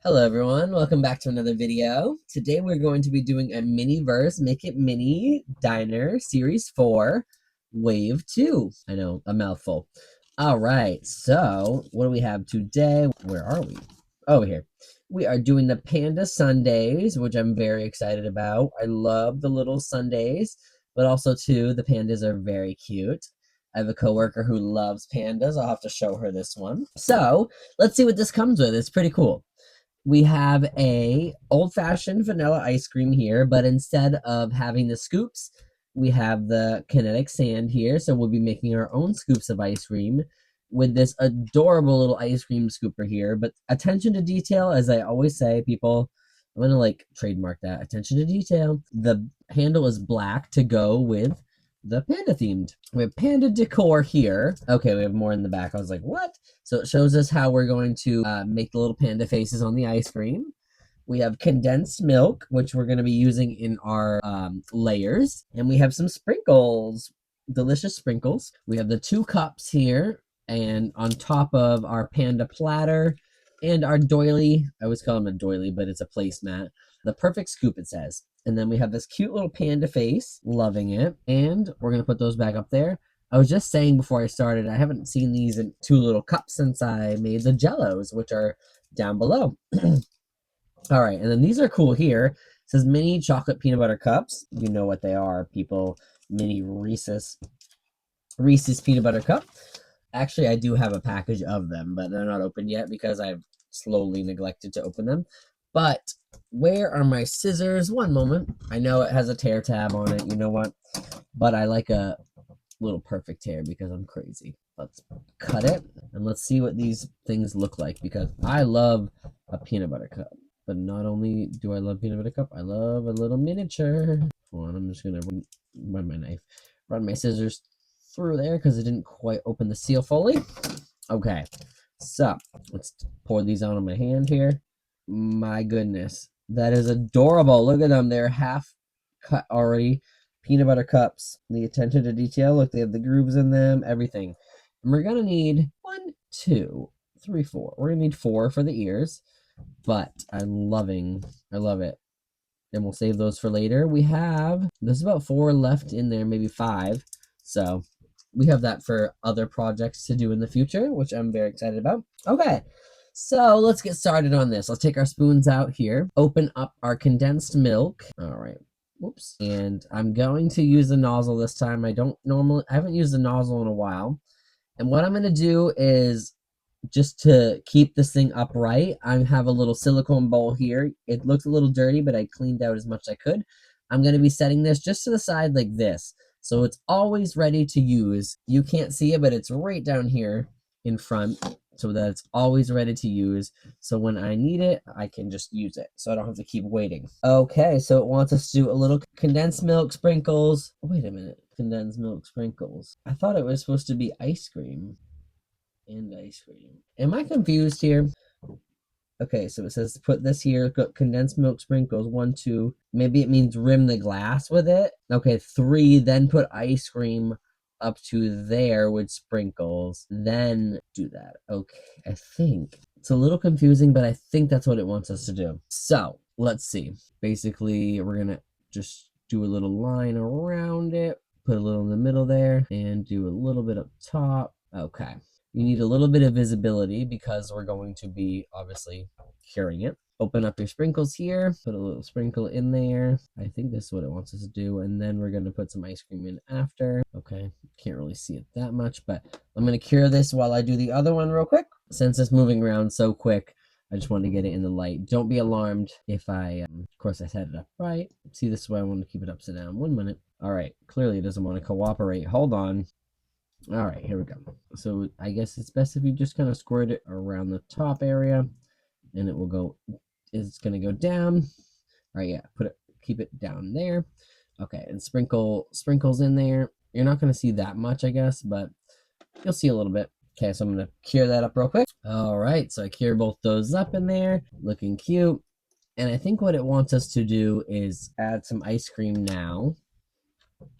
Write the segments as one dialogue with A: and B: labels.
A: Hello everyone, welcome back to another video. Today we're going to be doing a Miniverse Make It Mini Diner Series 4 Wave 2. I know, a mouthful. Alright, so what do we have today? Where are we? Over here. We are doing the Panda Sundaes, which I'm very excited about. I love the little sundaes, but also too, the pandas are very cute. I have a coworker who loves pandas. I'll have to show her this one. So, let's see what this comes with. It's pretty cool. We have a old-fashioned vanilla ice cream here, but instead of having the scoops, we have the kinetic sand here. So we'll be making our own scoops of ice cream with this adorable little ice cream scooper here. But attention to detail, as I always say, people, I'm gonna like trademark that. Attention to detail. The handle is black to go with the panda themed. We have panda decor here. Okay, we have more in the back. I was like, what? So it shows us how we're going to make the little panda faces on the ice cream. We have condensed milk, which we're going to be using in our layers. And we have some sprinkles, delicious sprinkles. We have the 2 cups here. And on top of our panda platter and our doily, I always call them a doily, but it's a placemat. The perfect scoop, it says. And then we have this cute little panda face, loving it. And we're going to put those back up there. I was just saying before I started, I haven't seen these in 2 little cups since I made the Jellos, which are down below. All right, and then these are cool here. It says mini chocolate peanut butter cups. You know what they are, people. Mini Reese's peanut butter cup. Actually, I do have a package of them, but they're not open yet because I've slowly neglected to open them. But where are my scissors? One moment. I know it has a tear tab on it. You know what? But I like a little perfect tear because I'm crazy. Let's cut it and let's see what these things look like because I love a peanut butter cup. But not only do I love peanut butter cup, I love a little miniature. Hold on, I'm just gonna run my scissors through there because it didn't quite open the seal fully. Okay, so let's pour these out on my hand here. My goodness, that is adorable. Look at them, they're half cut already. Peanut butter cups, the attention to detail. Look, they have the grooves in them, everything. And we're gonna need 1, 2, 3, 4. We're gonna need 4 for the ears, but I love it. And we'll save those for later. There's about 4 left in there, maybe 5. So we have that for other projects to do in the future, which I'm very excited about. Okay, so let's get started on this. Let's take our spoons out here, open up our condensed milk. All right. Whoops. And I'm going to use the nozzle this time. I haven't used the nozzle in a while. And what I'm going to do is, just to keep this thing upright, I have a little silicone bowl here. It looks a little dirty, but I cleaned out as much as I could. I'm going to be setting this just to the side like this. So it's always ready to use. You can't see it, but it's right down here in front so that it's always ready to use. So when I need it, I can just use it. So I don't have to keep waiting. Okay, so it wants us to do a little condensed milk sprinkles. Wait a minute. Condensed milk sprinkles. I thought it was supposed to be ice cream. And ice cream. Am I confused here? Okay, so it says put this here, condensed milk sprinkles, 1, 2. Maybe it means rim the glass with it. Okay, 3, then put ice cream up to there with sprinkles. Then do that. Okay, I think. It's a little confusing, but I think that's what it wants us to do. So, let's see. Basically, we're gonna just do a little line around it, put a little in the middle there, and do a little bit up top. Okay. You need a little bit of visibility because we're going to be obviously curing it. Open up your sprinkles here, put a little sprinkle in there. I think this is what it wants us to do. And then we're going to put some ice cream in after. Okay, can't really see it that much, but I'm going to cure this while I do the other one real quick. Since it's moving around so quick, I just want to get it in the light. Don't be alarmed if I, of course I set it up right. See, this is why I want to keep it upside down. 1 minute. All right, clearly it doesn't want to cooperate. Hold on. All right, here we go. So I guess it's best if you just kind of squirt it around the top area, and it will go. It's gonna go down. All right, yeah. Keep it down there. Okay, and sprinkles in there. You're not gonna see that much, I guess, but you'll see a little bit. Okay, so I'm gonna cure that up real quick. All right, so I cure both those up in there, looking cute. And I think what it wants us to do is add some ice cream now,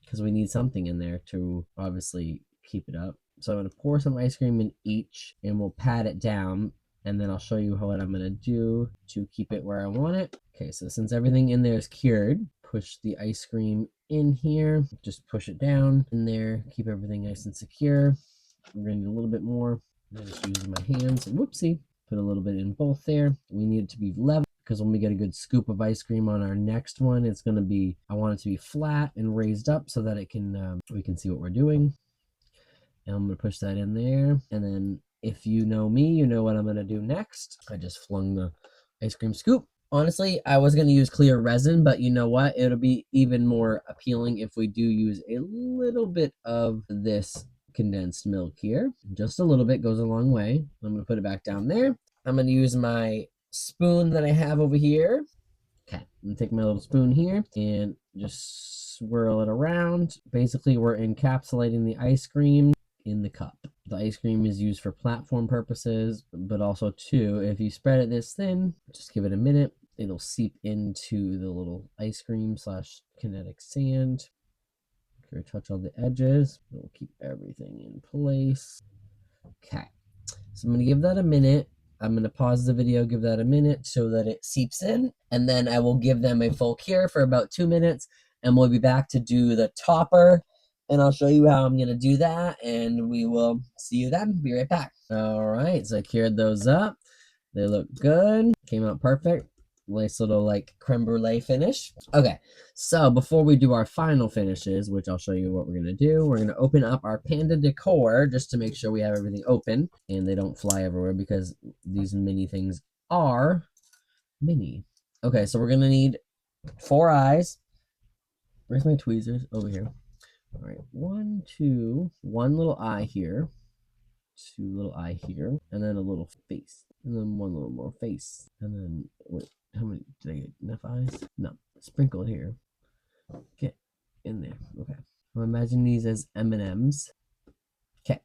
A: because we need something in there to obviously keep it up. So I'm going to pour some ice cream in each and we'll pat it down and then I'll show you what I'm gonna do to keep it where I want it. Okay, so since everything in there is cured, push the ice cream in here, just push it down in there, keep everything nice and secure. We're gonna need a little bit more. I'm just using my hands. Whoopsie. Put a little bit in both there. We need it to be level because when we get a good scoop of ice cream on our next one, it's gonna be, I want it to be flat and raised up so that it can, we can see what we're doing. And I'm gonna push that in there. And then if you know me, you know what I'm gonna do next. I just flung the ice cream scoop. Honestly, I was gonna use clear resin, but you know what? It'll be even more appealing if we do use a little bit of this condensed milk here. Just a little bit goes a long way. I'm gonna put it back down there. I'm gonna use my spoon that I have over here. Okay, I'm gonna take my little spoon here and just swirl it around. Basically, we're encapsulating the ice cream in the cup. The ice cream is used for platform purposes, but also too, if you spread it this thin, just give it a minute, it'll seep into the little ice cream slash kinetic sand. Touch all the edges. It'll keep everything in place. Okay, so I'm gonna give that a minute. I'm gonna pause the video, give that a minute so that it seeps in, and then I will give them a full cure for about 2 minutes, and we'll be back to do the topper, and I'll show you how I'm gonna do that, and we will see you then. Be right back. All right, so I cured those up. They look good. Came out perfect. Nice little like creme brulee finish. Okay, so before we do our final finishes, which I'll show you what we're gonna do, we're gonna open up our Panda decor just to make sure we have everything open and they don't fly everywhere because these mini things are mini. Okay, so we're gonna need 4 eyes. Where's my tweezers? Over here. All right, 1, 2, 1 little eye here, 2 little eye here, and then a little face, and then 1 little more face, and then wait. How many did I get? Enough eyes? No. Sprinkle it here. Get in there. Okay. I'm imagining these as M&Ms. Okay.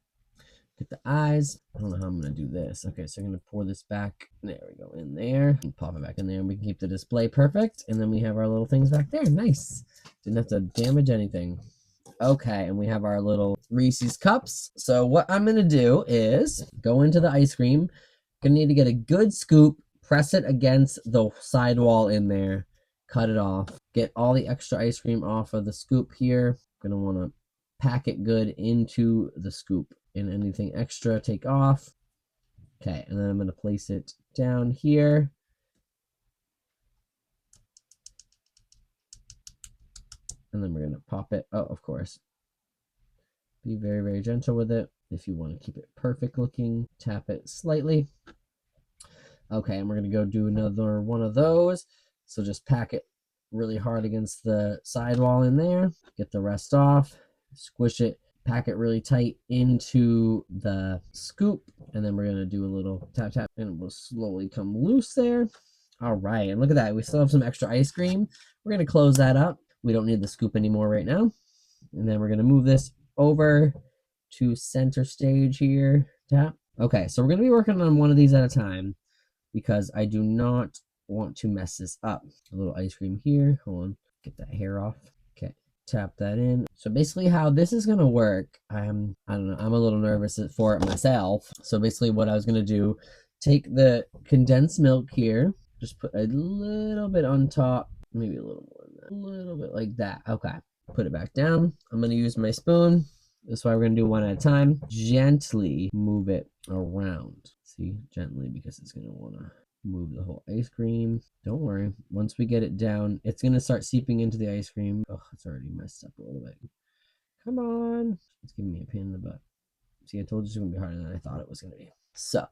A: Get the eyes. I don't know how I'm going to do this. Okay, so I'm going to pour this back. There we go. In there. And pop it back in there. And we can keep the display perfect. And then we have our little things back there. Nice. Didn't have to damage anything. Okay, and we have our little Reese's cups. So what I'm going to do is go into the ice cream. Going to need to get a good scoop. Press it against the sidewall in there, cut it off, get all the extra ice cream off of the scoop here. Gonna wanna pack it good into the scoop, and anything extra take off. Okay, and then I'm gonna place it down here. And then we're gonna pop it. Oh, of course. Be very, very gentle with it. If you wanna keep it perfect looking, tap it slightly. Okay, and we're gonna go do another one of those. So just pack it really hard against the sidewall in there. Get the rest off. Squish it. Pack it really tight into the scoop. And then we're gonna do a little tap tap, and it will slowly come loose there. All right, and look at that. We still have some extra ice cream. We're gonna close that up. We don't need the scoop anymore right now. And then we're gonna move this over to center stage here. Tap. Okay, so we're gonna be working on one of these at a time, because I do not want to mess this up. A little ice cream here. Hold on, get that hair off. Okay, tap that in. So basically how this is gonna work, I don't know, I'm a little nervous for it myself. So basically what I was gonna do, take the condensed milk here, just put a little bit on top, maybe a little more than that, a little bit like that. Okay, put it back down. I'm gonna use my spoon. That's why we're gonna do one at a time. Gently move it around. See, gently, because it's gonna wanna move the whole ice cream. Don't worry. Once we get it down, it's gonna start seeping into the ice cream. Oh, it's already messed up a little bit. Come on. It's giving me a pain in the butt. See, I told you it's gonna be harder than I thought it was gonna be. So,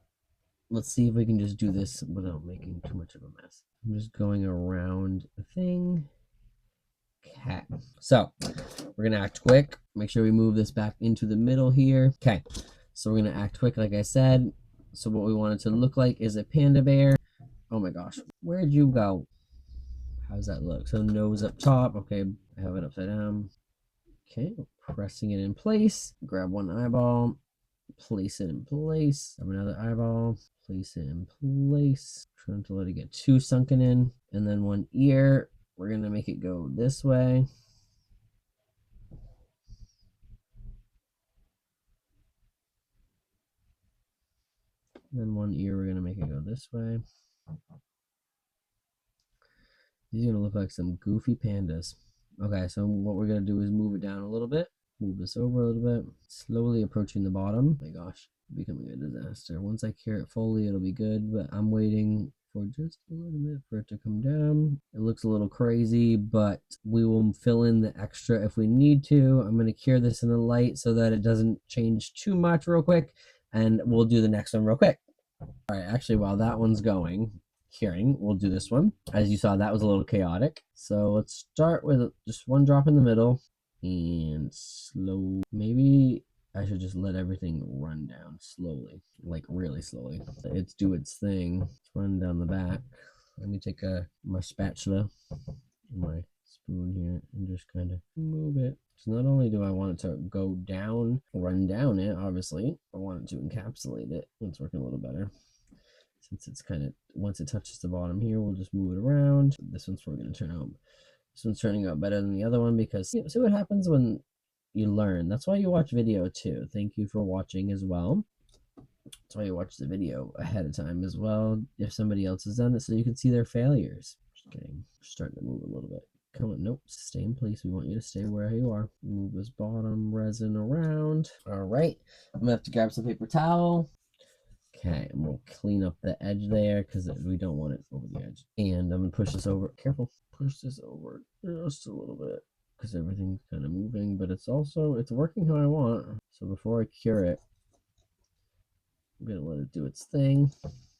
A: let's see if we can just do this without making too much of a mess. I'm just going around the thing. Okay, so we're gonna act quick. Make sure we move this back into the middle here. Okay, so we're gonna act quick, like I said. So what we want it to look like is a panda bear. Oh my gosh, where'd you go? How does that look? So nose up top. Okay, I have it upside down. Okay, pressing it in place. Grab one eyeball, place it in place. Grab another eyeball, place it in place. Trying to let it get too sunken in. And then one ear. We're gonna make it go this way. Then one ear, we're gonna make it go this way. These are gonna look like some goofy pandas. Okay, so what we're gonna do is move it down a little bit. Move this over a little bit. Slowly approaching the bottom. Oh my gosh, becoming a disaster. Once I cure it fully, it'll be good, but I'm waiting for just a little bit for it to come down. It looks a little crazy, but we will fill in the extra if we need to. I'm gonna cure this in the light so that it doesn't change too much real quick, and we'll do the next one real quick. All right, actually, while that one's going, curing, we'll do this one. As you saw, that was a little chaotic. So let's start with just one drop in the middle and slow. Maybe I should just let everything run down slowly, like really slowly. It's do its thing. It's run down the back. Let me take my spatula, my spoon here, and just kind of move it. So not only do I want it to go down, run down it, obviously, I want it to encapsulate it. It's working a little better. Since it's kind of, once it touches the bottom here, we'll just move it around. This one's probably going to turn out, this one's turning out better than the other one because see what happens when you learn. That's why you watch video too. Thank you for watching as well. That's why you watch the video ahead of time as well, if somebody else has done it, so you can see their failures. Just kidding. Starting to move a little bit. Come on, nope, stay in place. We want you to stay where you are. Move this bottom resin around. All right, I'm gonna have to grab some paper towel. Okay, and we'll clean up the edge there because we don't want it over the edge. And I'm gonna push this over. Careful, push this over just a little bit because everything's kind of moving, but it's working how I want. So before I cure it, I'm gonna let it do its thing.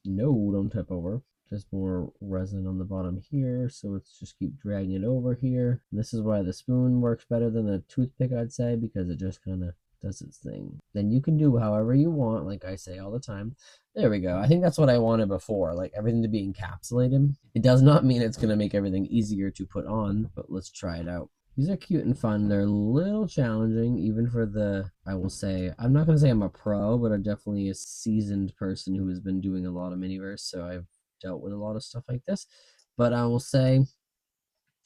A: No, don't tip over. Just more resin on the bottom here, so let's just keep dragging it over here. And this is why the spoon works better than the toothpick, I'd say, because it just kind of does its thing. Then you can do however you want, like I say all the time. There we go. I think that's what I wanted before, like everything to be encapsulated. It does not mean it's going to make everything easier to put on, but let's try it out. These are cute and fun. They're a little challenging, even for the, I will say, I'm not going to say I'm a pro, but I'm definitely a seasoned person who has been doing a lot of Miniverse, so I've dealt with a lot of stuff like this. But I will say,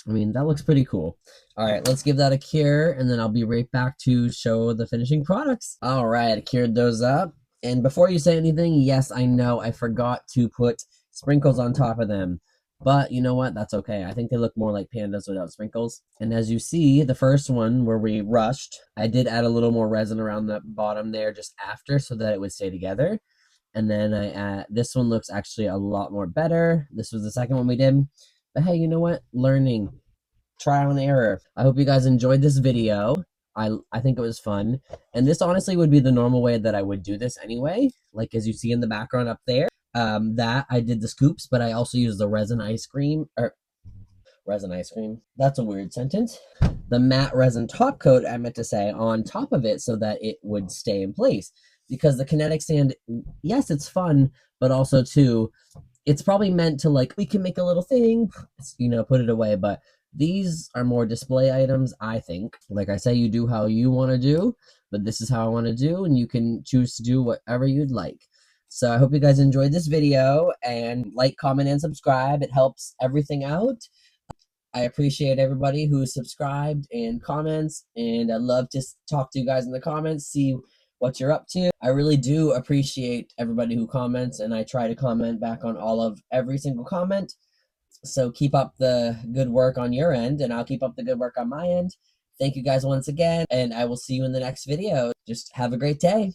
A: I mean, that looks pretty cool. All right, let's give that a cure, and then I'll be right back to show the finishing products. All right, I cured those up. And before you say anything, yes, I know I forgot to put sprinkles on top of them. But you know what? That's okay. I think they look more like pandas without sprinkles. And as you see, the first one where we rushed, I did add a little more resin around the bottom there just after so that it would stay together. And then this one looks actually a lot more better. This was the second one we did. But hey, you know what? Learning, trial and error. I hope you guys enjoyed this video. I think it was fun. And this honestly would be the normal way that I would do this anyway. Like as you see in the background up there. That I did the scoops, but I also used the resin ice cream, or resin ice cream. That's a weird sentence. The matte resin top coat, I meant to say, on top of it so that it would stay in place. Because the kinetic sand, yes, it's fun, but also too, it's probably meant to like, we can make a little thing, you know, put it away, but these are more display items, I think. Like I say, you do how you want to do, but this is how I want to do, and you can choose to do whatever you'd like. So I hope you guys enjoyed this video, and like, comment, and subscribe. It helps everything out. I appreciate everybody who subscribed and comments, and I'd love to talk to you guys in the comments, see what you're up to. I really do appreciate everybody who comments, and I try to comment back on every single comment. So keep up the good work on your end, and I'll keep up the good work on my end. Thank you guys once again, and I will see you in the next video. Just have a great day.